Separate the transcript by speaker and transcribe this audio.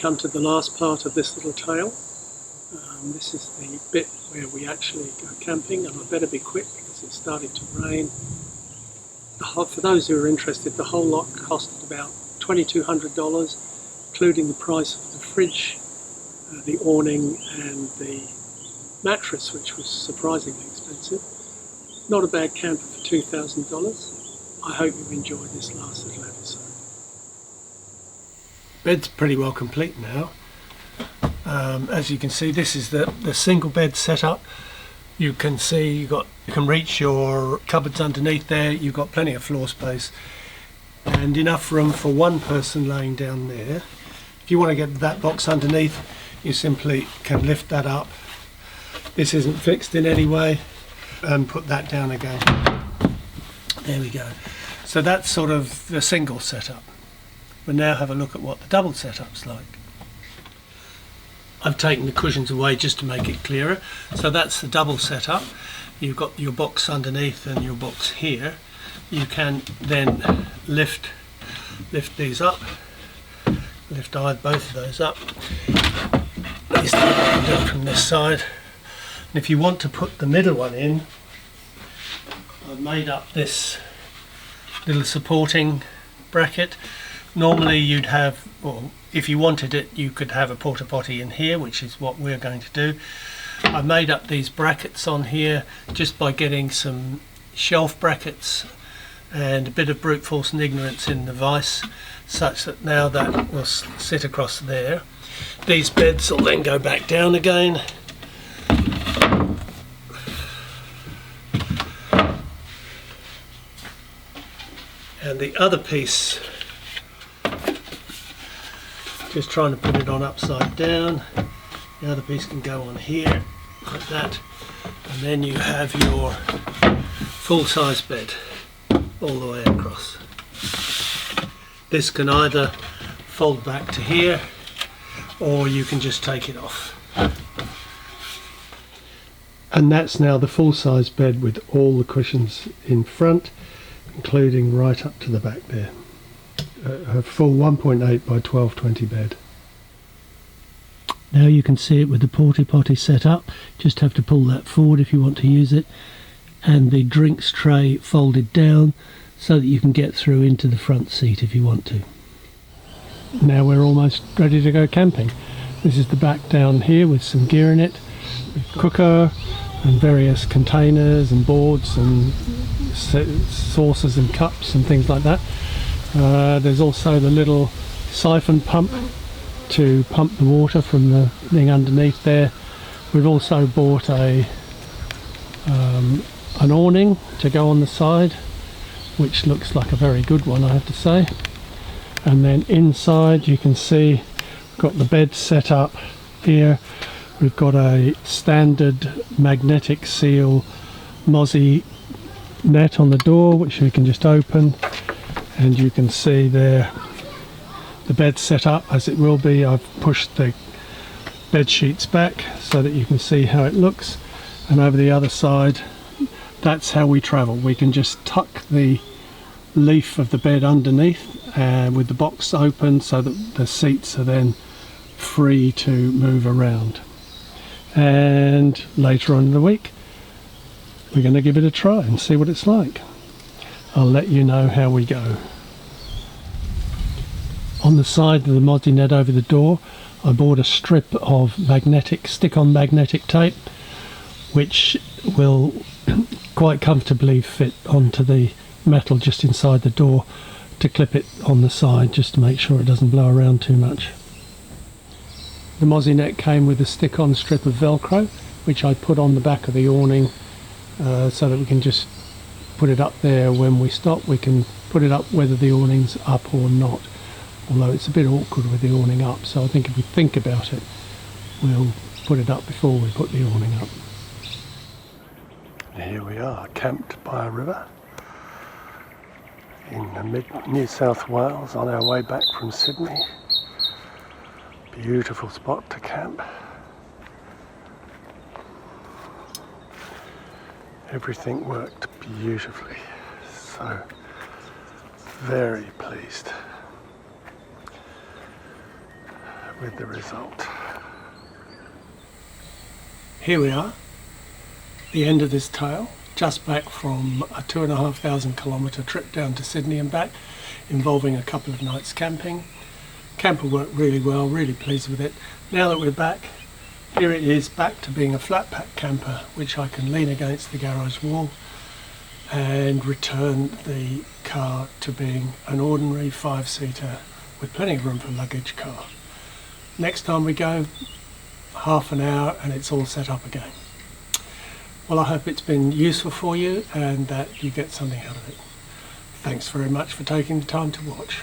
Speaker 1: come to the last part of this little tale. This is the bit where we actually go camping, and I better be quick because it's starting to rain. For those who are interested, the whole lot costed about $2,200, including the price of the fridge, the awning and the mattress, which was surprisingly expensive. Not a bad camper for $2,000. I hope you enjoyed this last little episode. Bed's pretty well complete now. As you can see, this is the single bed setup. You can see you can reach your cupboards underneath there. You've got plenty of floor space and enough room for one person laying down there. If you want to get that box underneath, you simply can lift that up. This isn't fixed in any way, and put that down again. There we go. So that's sort of the single setup. We'll now have a look at what the double setup's like. I've taken the cushions away just to make it clearer. So that's the double setup. You've got your box underneath and your box here. You can then lift these up. Lift both of those up. At least I can do it from this side. And if you want to put the middle one in, I've made up this little supporting bracket. Normally you'd have, well, if you wanted it, you could have a porta potty in here, which is what we're going to do. I made up these brackets on here just by getting some shelf brackets and a bit of brute force and ignorance in the vise, such that now that will sit across there. These beds will then go back down again. And the other piece, just trying to put it on upside down. The other piece can go on here, like that. And then you have your full-size bed all the way across. This can either fold back to here, or you can just take it off. And that's now the full-size bed with all the cushions in front, including right up to the back there. A full 1.8 by 1220 bed. Now you can see it with the porta potty set up. Just have to pull that forward if you want to use it, and the drinks tray folded down so that you can get through into the front seat if you want to. Now we're almost ready to go camping. This is the back down here with some gear in it, cooker and various containers and boards and saucers and cups and things like that. There's also the little siphon pump to pump the water from the thing underneath there. We've also bought an awning to go on the side, which looks like a very good one, I have to say. And then inside you can see we've got the bed set up here. We've got a standard magnetic seal mozzie net on the door, which we can just open, and you can see there the bed set up as it will be. I've pushed the bed sheets back so that you can see how it looks, and over the other side, that's how we travel. We can just tuck the leaf of the bed underneath with the box open so that the seats are then free to move around. And later on in the week we're going to give it a try and see what it's like. I'll let you know how we go. On the side of the mozzie net over the door, I bought a strip of stick-on magnetic tape, which will quite comfortably fit onto the metal just inside the door to clip it on the side, just to make sure it doesn't blow around too much. The mozzie net came with a stick-on strip of Velcro, which I put on the back of the awning so that we can just put it up there when we stop. We can put it up whether the awning's up or not, although it's a bit awkward with the awning up, so I think if we think about it, we'll put it up before we put the awning up. Here we are, camped by a river in the mid-New South Wales on our way back from Sydney. Beautiful spot to camp. Everything worked beautifully, so very pleased. with the result. Here we are, the end of this tale, just back from a 2,500 kilometre trip down to Sydney and back, involving a couple of nights camping. Camper worked really well, really pleased with it. Now that we're back, here it is, back to being a flat pack camper, which I can lean against the garage wall and return the car to being an ordinary 5-seater with plenty of room for luggage car. Next time we go, half an hour and it's all set up again. Well, I hope it's been useful for you and that you get something out of it. Thanks very much for taking the time to watch.